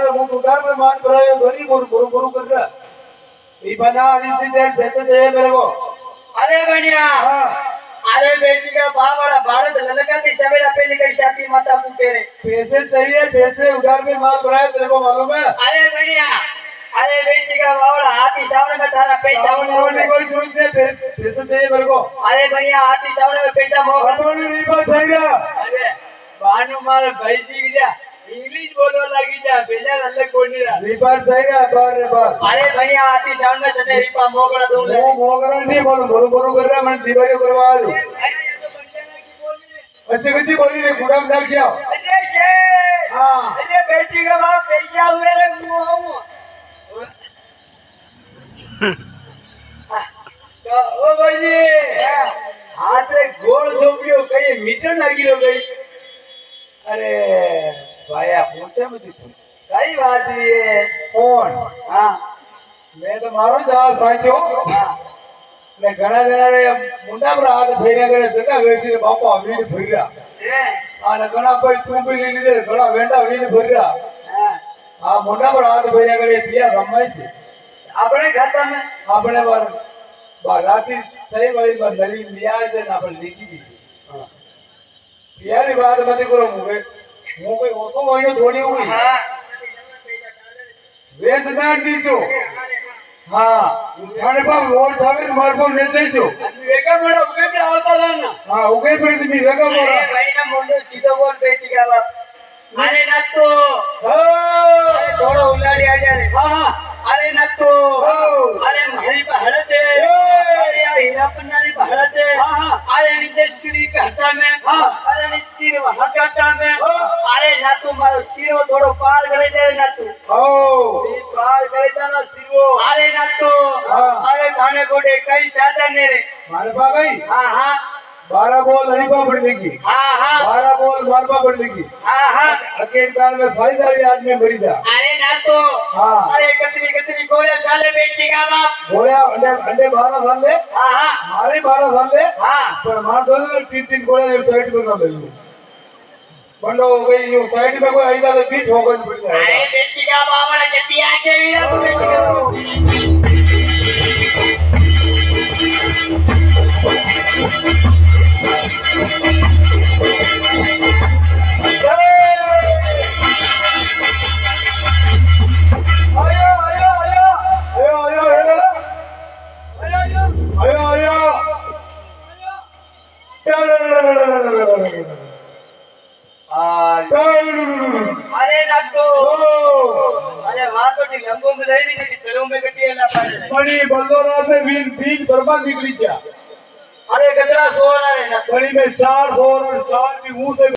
उधार वो उधार में मान भरायो धनी बोल बोल बोल कर रहा ये बना इसी देर पैसे दे मेरे को अरे बढ़िया हाँ अरे बेटी का बावड़ा भारत ललकाती सवेरा पहली कई शादी माता पूछे रे पैसे चाहिए पैसे उधार में मान भरायो तेरे को मालूम है अरे बढ़िया अरे बेटी का बावड़ा हाथी सामने में थारा पैसा सामने कोई जरूरत नहीं पैसे चाहिए मेरे को अरे बढ़िया हाथी सामने में पैसा मोग अपनी रीपा चाहिए अरे बानू मार भाई जी जा इंग्लिश बोलवा लगी जा बेजा अलग बोलनी रहा रीपा चाहिए बार रे बार अरे बढ़िया हाथी सामने तने रीपा मोगड़ा दूं ले वो मोगरा नहीं बोल बोल बोल कर रहा मैं दीवारी करवा लूं अरे ये तो बंदेना की बोली ऐसे कैसी बोली रे गुडाम डाल किया अरे शेर हां अरे बेटी का बाप पैसा हुए रे मुंह तो ओ भाई हाथ रे गोल सोपियो कहीं मीटर लगी हो गई अरे भाया पूछे मत तू कई बात ये कौन हां मैं तो मारो जा साचो ने घणा जणा रे मुंडा पर हाथ फेर्या करे जगह वेसी रे बापा वीर फर्या आने घणा भाई तू भी ले लीधे घणा वेंडा वीर फर्या आ मुंडा पर हाथ फेर्या करे पिया रमाई से अपने खाता में આપણે રાતી સહી વાળી માં નલી લિયા છે ને આપણે લીકી દીધી યારી વાત મત કરો હું કોઈ ઓછો હોય થોડી હોય हां વેચનાર દીજો હા ઉઠાણે પર રોડ થાવે મારકો ને દેજો वेगा मोड़ा उगे पे आवता रहना હા ઉગે પર તમે વેગા મોરા भाई ना मुंडो सीधो बोल बेटी का बाप अरे ना तो हो अरे थोड़ा उलाड़ी आ जा रे हां हां अरे ना तो अरे मारी पहाड़ दे अरे हीरा पन्नारी पहाड़ दे अरे नीचे श्री घाटा में अरे नी सिर वहां घाटा में अरे ना तू मारो सिरो थोड़ो पार करे जाए ना तू ઓ ये पार करे जाना सिरो अरे ना तो अरे थाने गोडे कई सादा ने रे મારે પા ગઈ हां हां 12 બોલ હરીપા પડ દેगी हां हां 12 બોલ મારપા પડ દેगी हां हां अकेले काल में खरीदारी आदमी मरी जा अरे ना तो हाँ अरे कतरी कतरी गोले साले बेटी का बाप गोया अंडे अंडे 12 साल ले हाँ हाँ मारे 12 साल ले हाँ पर मार दो ने 3-3 गोले एक साइड में ना ले लो बंडो हो गई यो साइड में कोई आईदा तो बीट हो गई पड़ अरे जाए बेटी का बावड़ा जटिया के वीरा तू बेटी का आयो आयो आयो आयो आयो आयो आयो आयो आयो आयो अरे ना तो अरे वहां तो नहीं लंबो में रही नहीं पेड़ों में कटिया ना पाड़े बड़ी बल्लोरा से बीज बर्बाद निकली क्या अरे गदरा सोना रे ना बड़ी में 4 और 4 भी मुंह से